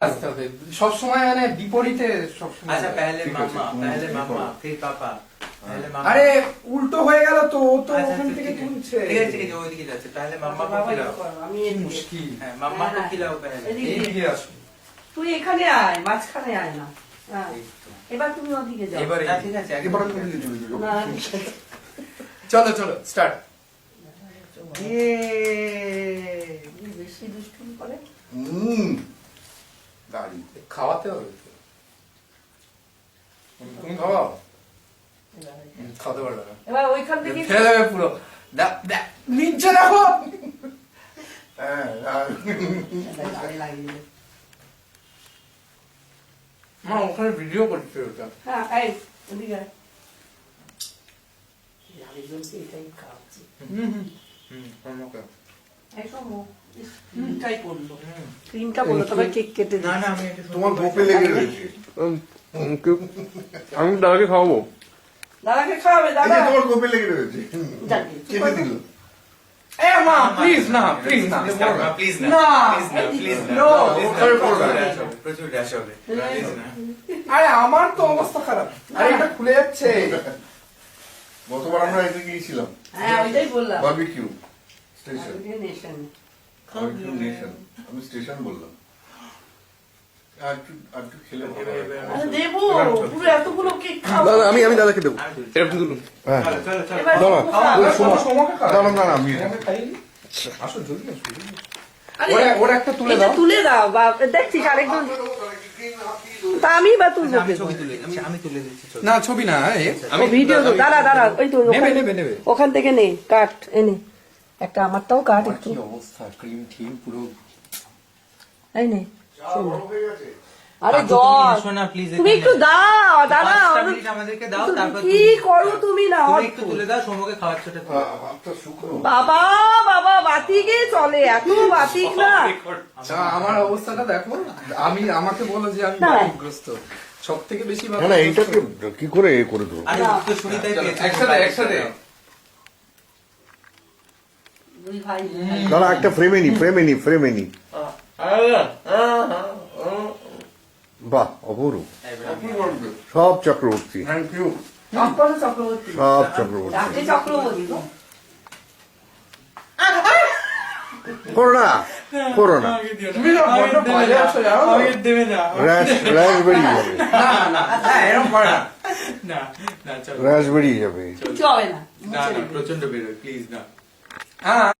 আসতে হবে সবসময়, মানে বিপরীতে সবসময়। আচ্ছা पहले मामा फिर पापा पहले मामा। আরে উল্টো হয়ে গেল তো, ও তো আচ্ছা, ওখান ঠিক থেকে আছে, তুলছে। ঠিক আছে ঠিক আছে, ওইদিকে যাচ্ছে। पहले मामा को खिलाओ। আমি কি এদিকে। মুশকিল। হ্যাঁ মাম্মা को खिलाओ पहले। এদিকে। এইদিকে আসো। তুই এখানে আয়, মাঝখানে আয় না। হ্যাঁ। এই তো। এবার তুমি ওদিকে যাও। এবারে না, ঠিক আছে, এবারে একদম তুমি ঠিক আছে। চলে যাও। না, চলো চলো স্টার্ট। বেশি দুষ্টুমি করে। দাঁড়ি খাওয়াতে হবে তো। তুমি খাওয়াও। খাওয়াতে পারবে না। এবার ওইখান থেকে ফেলে দেবে পুরো। নিচে রাখো। হ্যাঁ, গায়ে লাগিয়ে দেবে। আমার ওখানে ভিডিও করছে ওটা। হ্যাঁ, এই, ওদিকে আয়। আরেকজনকে এটাই খাওয়াচ্ছি। আমাকে। একদম ও, ইস, ক্রিমটাই পড়লো। ক্রিমটা পড়লো, তবে কেক কেটে না দিই। না আমি এটা তোমার গোপে লেগে রয়েছে। আমি দাদাকে খাওয়াবো। দাদাকে খাওয়াবে, এই দাদা। যে তোমার গোপে লেগে রয়েছে। যাকে, কেটে দিল। এ মা প্লিজ না, প্লিজ না। প্লিজ না প্লিজ না না। প্লিজ না No, ওখানে পড়বে না। প্রচুর ড্যাশ হবে প্লিজ না। আরে আমার তো অবস্থা খারাপ। আরে এটা খুলে যাচ্ছে। গতবার আমরা এতে গিয়েছিলাম হ্যাঁ, ওইটাই বললাম। Barbecue station. Nation. Barbecue nation, আমি স্টেশন বললাম। আর একটু খেলে ভালো হয়। আরে দেবো, পুরো এতগুলো কেক খাবো। দাদা আমি দাদাকে দেবো। আমি তুলছি। এটা আপনি তুলুন। হ্যাঁ। চলো চলো চলো এবার দাঁড়া, খাও। সোমাকে খাওয়া। দাঁড়ান, দাঁড়ান, আমি এটা। সোমাকে খাইয়ে দিই। আসো জলদি আসো, জলদি আসো। আরে, ওরা একটা তুলে এটা দাও। তুলে দাও, বা দেখছিস আরেকজন। তা আমি বা তুলবো আমি কে? ছবি তুলে আমি তুলে দিচ্ছি ছবি। না ছবি না, ও ভিডিও তো, দাঁড়া দাঁড়া, ওই তো নেবে ওখান- নেবে নেবে। ওখান থেকে নে, কাট এনে একটা আমারটাও কাট একটু, কি অবস্থা, ক্রিম টিম পুরো। এই নে। চা বড় হয়ে গেছে। আরে কাকু, তুমি জল, এসো না, please, তুমি এখানে। একটু দাও, দাঁড়াও। 5 মিনিট আমাদেরকে দাও, তুমি তারপর কি করো তুমি না? তুমি একটু তুলে দাও, সোমকে খাওয়াচ্ছ ওটা তুলে দাও। হাতটা শুকনো। বাবা বাবা, বাতিকে চলে, এত বাতিক না। আমার অবস্থাটা দেখো। আমাকে বলো যে আমি না। বাতিগ্রস্ত। সব থেকে বেশি না না, এইটাকে কি করে এ করে দেবো? আরে তো সুনিতাই পেয়েছে। একসাথে একসাথে। দুই ভাই। দাঁড়া, একটা ফ্রেমে নি। বাহ, অপরূপ। সব চক্রবর্তী, থ্যাংক ইউ। চক্রবর্তী, চক্রবর্তী। সব চক্রবর্তী। ডাকে চক্রবর্তী গো। করো না, করো না। তুমি না বড্ড ভয় আছো জানো তো? আমাকে দেবে না। র্যাশ বেরিয়ে যাবে, এরকম করে না। না না চলো। র্যাশ বেরিয়ে যাবে। কিছু হবে না। না না প্রচন্ড বেরোয় প্লিজ না। হ্যাঁ